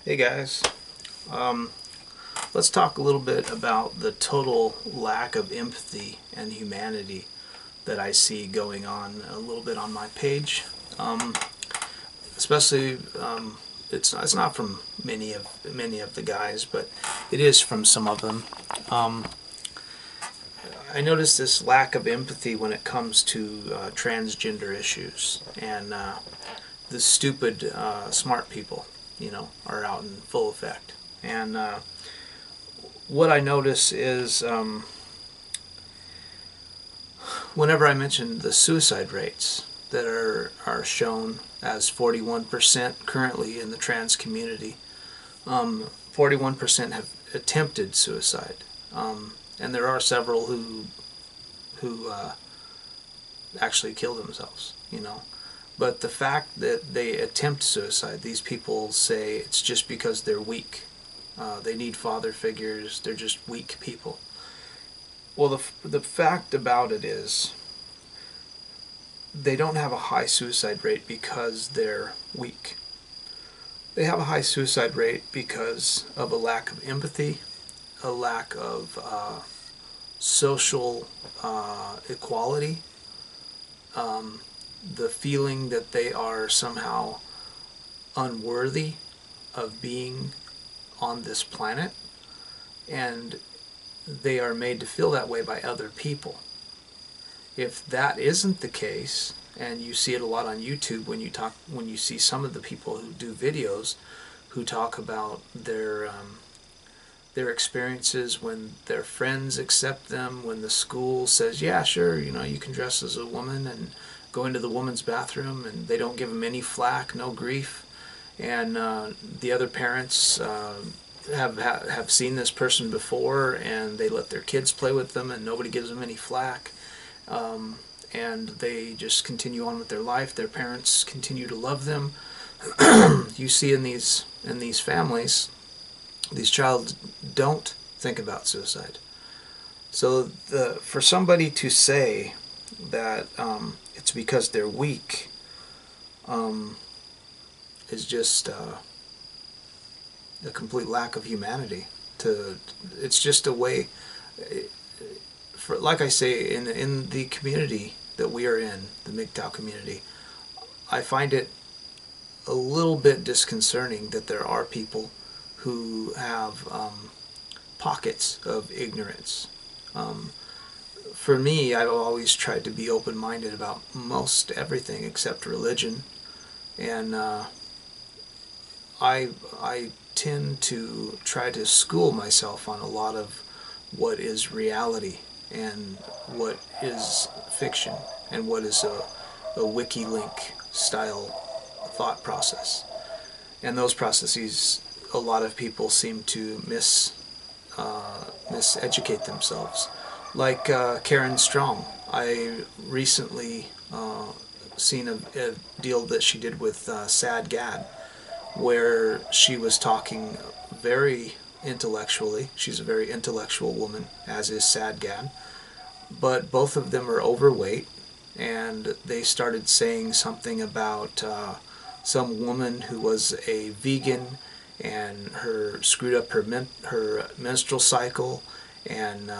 Hey guys, let's talk a little bit about the total lack of empathy and humanity that I see going on a little bit on my page. Especially, it's not from many of the guys, but it is from some of them. I notice this lack of empathy when it comes to transgender issues, and the stupid smart people, are out in full effect. And what I notice is whenever I mention the suicide rates that are shown as 41% currently in the trans community, 41% have attempted suicide, and there are several who actually kill themselves. But the fact that they attempt suicide, these people say it's just because they're weak. They need father figures. They're just weak people. Well, the fact about it is they don't have a high suicide rate because they're weak. They have a high suicide rate because of a lack of empathy, a lack of social equality, the feeling that they are somehow unworthy of being on this planet, and they are made to feel that way by other people. If that isn't the case, and you see it a lot on YouTube when you see some of the people who do videos who talk about their experiences when their friends accept them, when the school says, yeah, sure, you can dress as a woman and go into the woman's bathroom, and they don't give them any flack, no grief, and the other parents have seen this person before, and they let their kids play with them, and nobody gives them any flack, and they just continue on with their life. Their parents continue to love them. You see in these families, these children don't think about suicide. So for somebody to say that it's because they're weak is just a complete lack of humanity. It's just a way, like I say, in the community that we are in, the MGTOW community, I find it a little bit disconcerting that there are people who have pockets of ignorance. For me, I've always tried to be open-minded about most everything except religion, and I tend to try to school myself on a lot of what is reality and what is fiction and what is a WikiLink style thought process. And those processes, a lot of people seem to miseducate themselves. Like Karen Strong. I recently seen a deal that she did with Sad Gad, where she was talking very intellectually. She's a very intellectual woman, as is Sad Gad. But both of them are overweight, and they started saying something about some woman who was a vegan, and her screwed up her menstrual cycle, and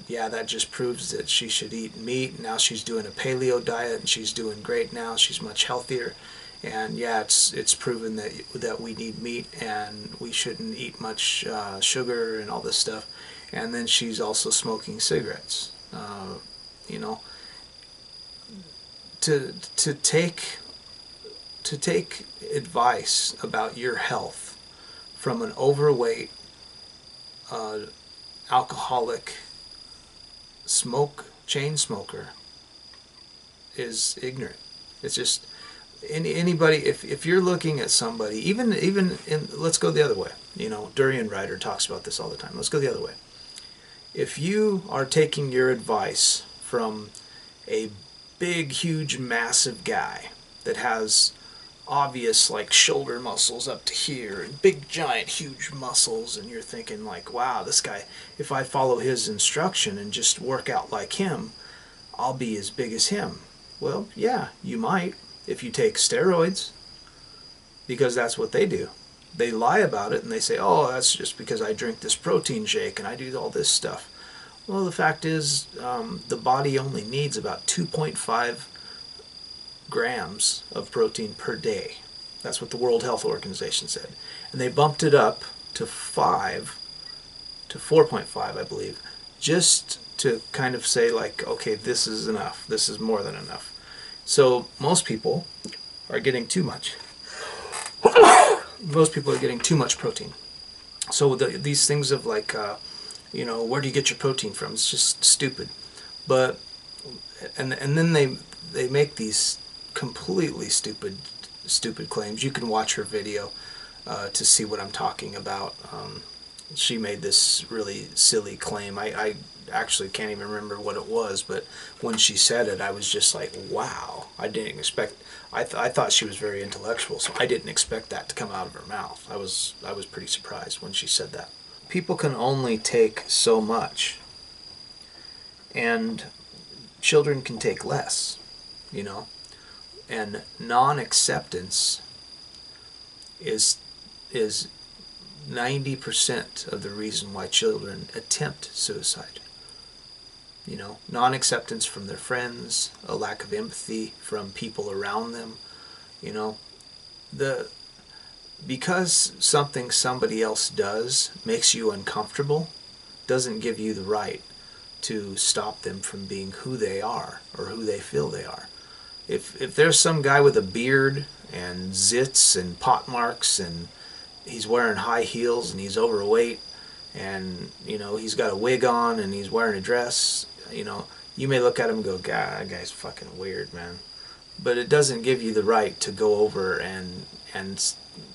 yeah, that just proves that she should eat meat. Now she's doing a paleo diet, and she's doing great now. She's much healthier, and yeah, it's proven that we need meat and we shouldn't eat much sugar and all this stuff. And then she's also smoking cigarettes. To take advice about your health from an overweight alcoholic chain smoker is ignorant. It's just anybody. If you're looking at somebody, even in, let's go the other way. Durian Ryder talks about this all the time. Let's go the other way. If you are taking your advice from a big, huge, massive guy that has obvious shoulder muscles up to here and big, giant, huge muscles, and you're thinking wow, this guy, if I follow his instruction and just work out like him, I'll be as big as him. Well, yeah, you might if you take steroids, because that's what they do. they lie about it and they say, oh, that's just because I drink this protein shake and I do all this stuff. Well, the fact is, the body only needs about 2.5 grams of protein per day. That's what the World Health Organization said. And they bumped it up to 4.5, I believe, just to kind of say, like, okay, this is enough. This is more than enough. So most people are getting too much. Most people are getting too much protein. So these things of like, where do you get your protein from? It's just stupid. But and then they make these completely stupid claims. You can watch her video to see what I'm talking about. She made this really silly claim. I actually can't even remember what it was, but when she said it, I was just like, wow. I didn't expect. I thought she was very intellectual, so I didn't expect that to come out of her mouth. I was pretty surprised when she said that. People can only take so much, and children can take less, and non-acceptance is 90% of the reason why children attempt suicide. Non-acceptance from their friends, a lack of empathy from people around them. Because something somebody else does makes you uncomfortable, doesn't give you the right to stop them from being who they are or who they feel they are. If there's some guy with a beard and zits and pot marks and he's wearing high heels and he's overweight and he's got a wig on and he's wearing a dress, you may look at him and go, God, that guy's fucking weird, man. But it doesn't give you the right to go over and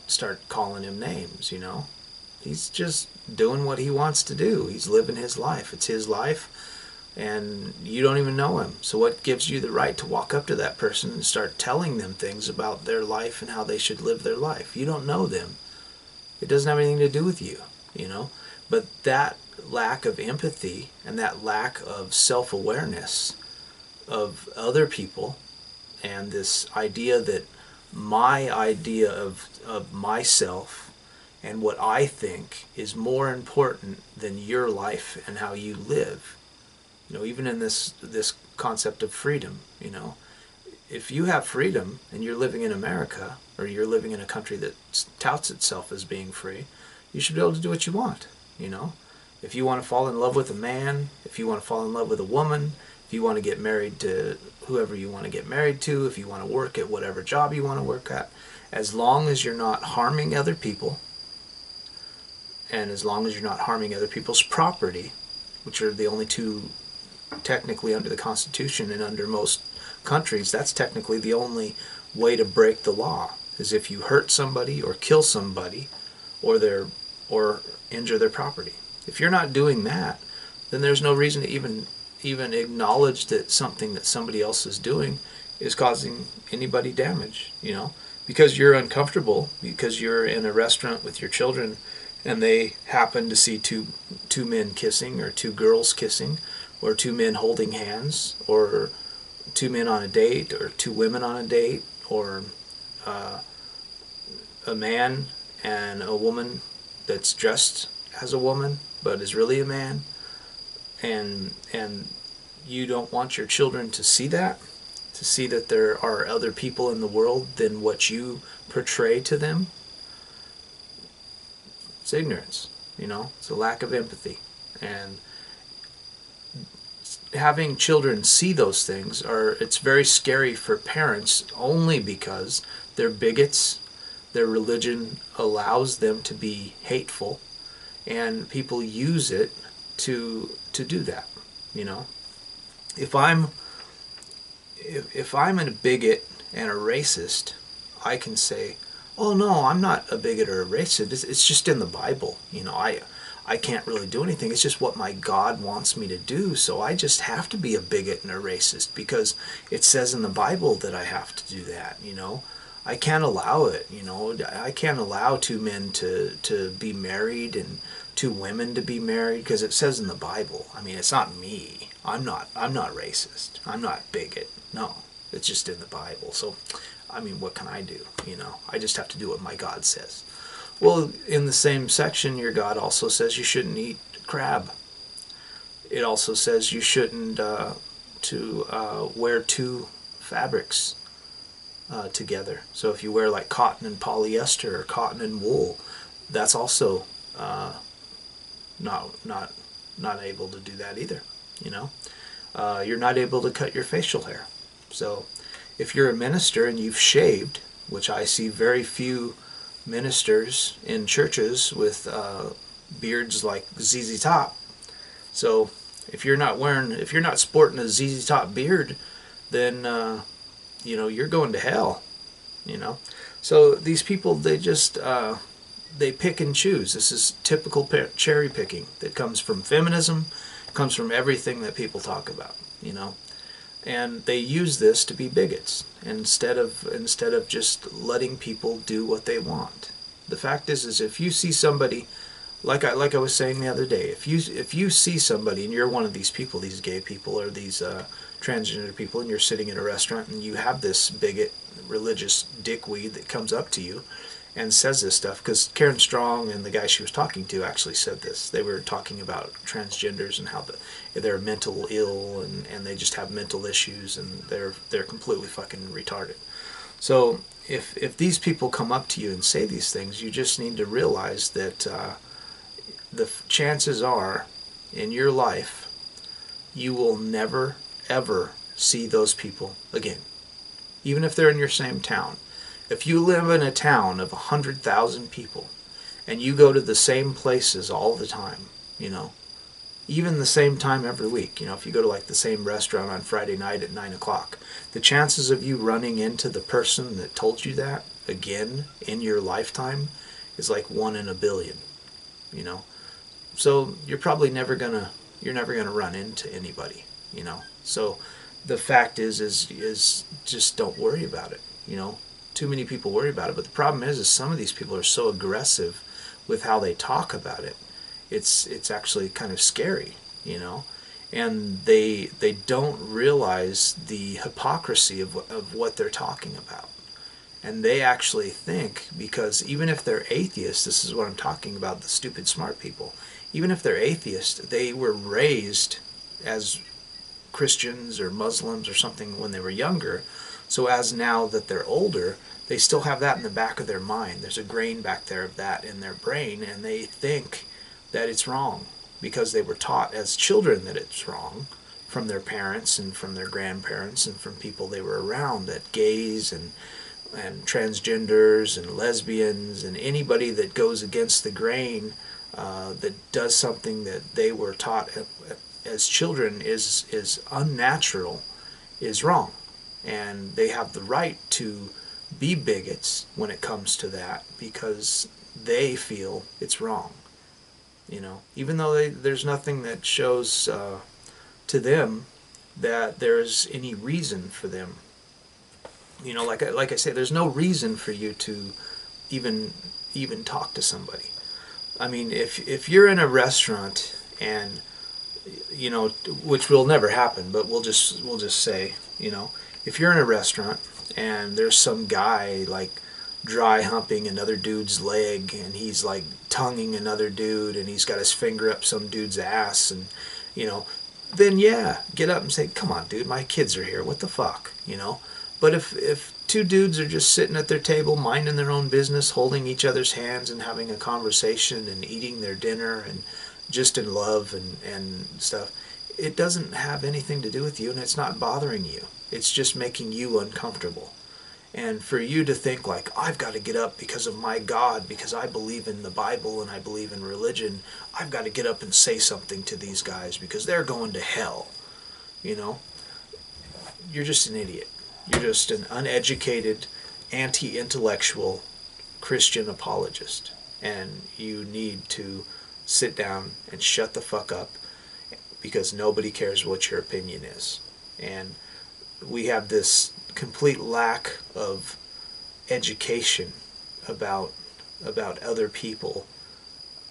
start calling him names. He's just doing what he wants to do. He's living his life. It's his life, and you don't even know him. So what gives you the right to walk up to that person and start telling them things about their life and how they should live their life? You don't know them. It doesn't have anything to do with you, But that lack of empathy and that lack of self-awareness of other people, and this idea that my idea of myself and what I think is more important than your life and how you live. Even in this concept of freedom, if you have freedom and you're living in America, or you're living in a country that touts itself as being free, you should be able to do what you want. If you want to fall in love with a man, if you want to fall in love with a woman, if you want to get married to whoever you want to get married to, if you want to work at whatever job you want to work at, as long as you're not harming other people, and as long as you're not harming other people's property, which are the only two technically under the Constitution and under most countries, that's technically the only way to break the law, is if you hurt somebody or kill somebody or injure their property. If you're not doing that, then there's no reason to even acknowledge that something that somebody else is doing is causing anybody damage, because you're uncomfortable, because you're in a restaurant with your children and they happen to see two men kissing, or two girls kissing, or two men holding hands, or two men on a date, or two women on a date, or a man and a woman that's dressed as a woman but is really a man, and you don't want your children to see that there are other people in the world than what you portray to them. It's ignorance, it's a lack of empathy. And having children see those things, it's very scary for parents, only because they're bigots. Their religion allows them to be hateful, and people use it to do that. If I'm a bigot and a racist, I can say, oh no, I'm not a bigot or a racist. It's just in the Bible. I can't really do anything. It's just what my God wants me to do. So I just have to be a bigot and a racist because it says in the Bible that I have to do that. I can't allow it. I can't allow two men to be married and two women to be married because it says in the Bible. I mean, it's not me. I'm not racist. I'm not bigot. No, it's just in the Bible. So, I mean, what can I do? I just have to do what my God says. Well, in the same section, your God also says you shouldn't eat crab. It also says you shouldn't wear two fabrics together. So if you wear like cotton and polyester or cotton and wool, that's also not able to do that either. You know, you're not able to cut your facial hair. So if you're a minister and you've shaved, which I see very few ministers in churches with beards like ZZ Top. So if you're not sporting a ZZ Top beard, then you're going to hell. You know, so these people, they just they pick and choose. This is typical cherry picking that comes from feminism, comes from everything that people talk about. You know, and they use this to be bigots instead of just letting people do what they want. The fact is if you see somebody, like I was saying the other day, if you see somebody and you're one of these people, these gay people or these transgender people, and you're sitting in a restaurant and you have this bigot, religious dickweed that comes up to you and says this stuff, because Karen Strong and the guy she was talking to actually said this. They were talking about transgenders and how they're mental ill and they just have mental issues and they're completely fucking retarded. So if these people come up to you and say these things, you just need to realize that the chances are in your life you will never ever see those people again, even if they're in your same town. If you live in a town of 100,000 people and you go to the same places all the time, even the same time every week, if you go to like the same restaurant on Friday night at 9 o'clock, the chances of you running into the person that told you that again in your lifetime is like 1 in a billion, So you're probably never gonna run into anybody, So the fact is just don't worry about it, Too many people worry about it, but the problem is some of these people are so aggressive with how they talk about it. It's actually kind of scary, and they don't realize the hypocrisy of what they're talking about. And they actually think, because even if they're atheists, this is what I'm talking about, the stupid smart people, even if they're atheists, they were raised as Christians or Muslims or something when they were younger. So as now that they're older, they still have that in the back of their mind. There's a grain back there of that in their brain, and they think that it's wrong because they were taught as children that it's wrong from their parents and from their grandparents and from people they were around, that gays and transgenders and lesbians and anybody that goes against the grain, that does something that they were taught as children is unnatural, is wrong. And they have the right to be bigots when it comes to that because they feel it's wrong. Even though there's nothing that shows to them that there's any reason for them. Like I say, there's no reason for you to even talk to somebody. I mean, if you're in a restaurant and which will never happen, but we'll just say, if you're in a restaurant and there's some guy like dry humping another dude's leg and he's like tonguing another dude and he's got his finger up some dude's ass, and then yeah, get up and say, come on dude, my kids are here, what the fuck, But if two dudes are just sitting at their table minding their own business, holding each other's hands and having a conversation and eating their dinner and just in love and stuff, it doesn't have anything to do with you and it's not bothering you. It's just making you uncomfortable. And for you to think like, I've got to get up because of my God, because I believe in the Bible and I believe in religion, I've got to get up and say something to these guys because they're going to hell. You're just an idiot. You're just an uneducated, anti-intellectual Christian apologist. And you need to sit down and shut the fuck up because nobody cares what your opinion is. And we have this complete lack of education about other people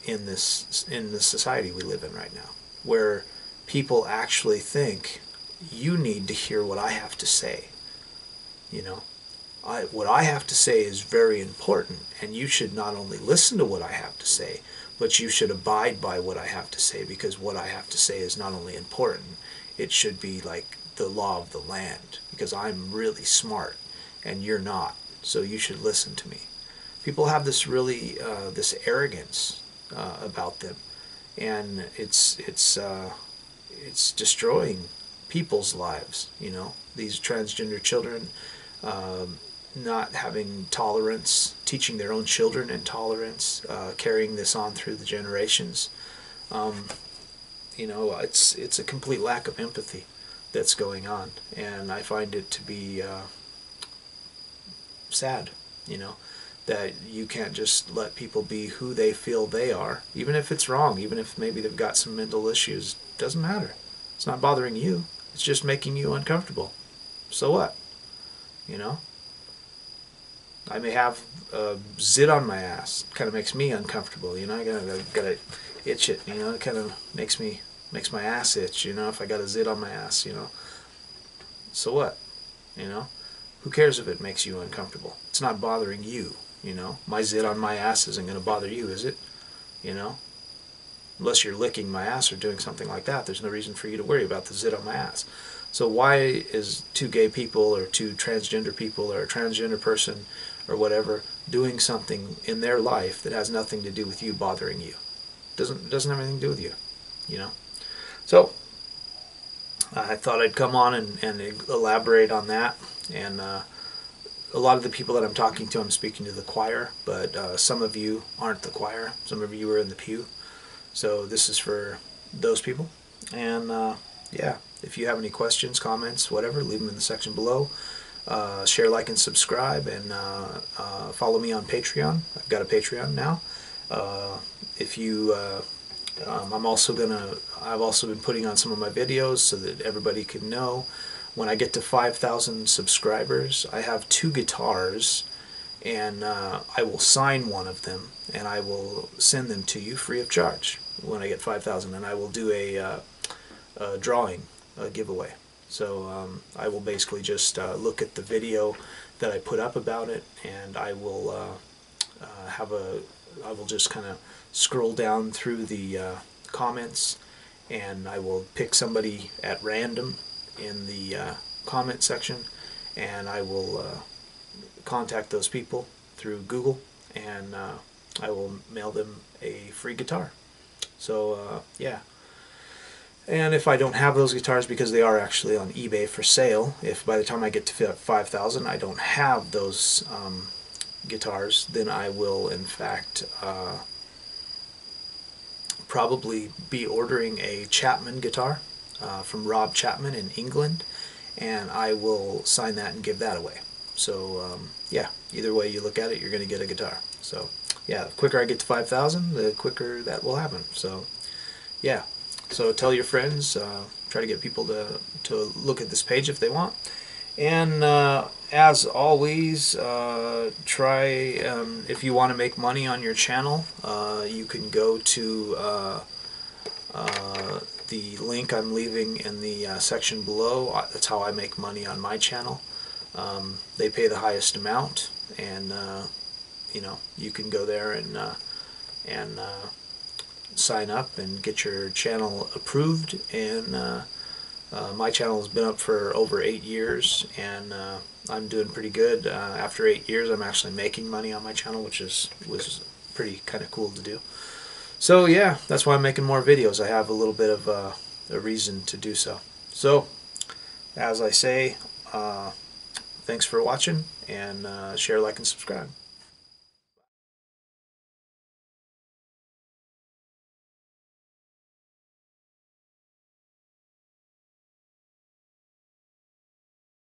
in this society we live in right now, where people actually think you need to hear what I have to say. what I have to say is very important, and you should not only listen to what I have to say, but you should abide by what I have to say, because what I have to say is not only important, it should be like the law of the land, because I'm really smart and you're not, so you should listen to me. People have this really this arrogance about them, and it's destroying people's lives. You know, these transgender children not having tolerance, teaching their own children intolerance, carrying this on through the generations. You know, it's a complete lack of empathy that's going on, and I find it to be sad. You know, that you can't just let people be who they feel they are, even if it's wrong, even if maybe they've got some mental issues. Doesn't matter. It's not bothering you. It's just making you uncomfortable. So what? You know? I may have a zit on my ass. It kind of makes me uncomfortable. You know, I gotta itch it. You know, it kind of makes my ass itch. You know, if I got a zit on my ass. You know. So what? You know? Who cares if it makes you uncomfortable? It's not bothering you. You know, my zit on my ass isn't going to bother you, is it? You know, unless you're licking my ass or doing something like that, there's no reason for you to worry about the zit on my ass. So why is two gay people or two transgender people or a transgender person or whatever doing something in their life that has nothing to do with you bothering you? Doesn't have anything to do with you, you know? So I thought I'd come on and elaborate on that. And a lot of the people that I'm talking to, I'm speaking to the choir, but some of you aren't the choir. Some of you are in the pew. So this is for those people. And yeah, if you have any questions, comments, whatever, leave them in the section below. Share, like, and subscribe, and follow me on Patreon. I've got a Patreon now. If you, I've also been putting on some of my videos so that everybody can know. When I get to 5,000 subscribers, I have 2 guitars, and I will sign one of them, and I will send them to you free of charge when I get 5,000, and I will do a drawing, a giveaway. So I will basically just look at the video that I put up about it, and I will I will just kind of scroll down through the comments, and I will pick somebody at random in the comment section, and I will contact those people through Google, and I will mail them a free guitar. So yeah, and if I don't have those guitars, because they are actually on eBay for sale, if by the time I get to 5,000 I don't have those guitars, then I will in fact probably be ordering a Chapman guitar from Rob Chapman in England, and I will sign that and give that away. So yeah, either way you look at it, you're going to get a guitar. So yeah, the quicker I get to 5,000, the quicker that will happen. So yeah, so tell your friends, try to get people to look at this page if they want. And as always, try, if you want to make money on your channel, you can go to the link I'm leaving in the section below. That's how I make money on my channel. They pay the highest amount, and you know, you can go there and sign up and get your channel approved. And my channel has been up for over 8 years, and I'm doing pretty good. After 8 years, I'm actually making money on my channel, which was pretty kind of cool to do. So yeah, that's why I'm making more videos. I have a little bit of a reason to do so. So, as I say, thanks for watching, and share, like, and subscribe.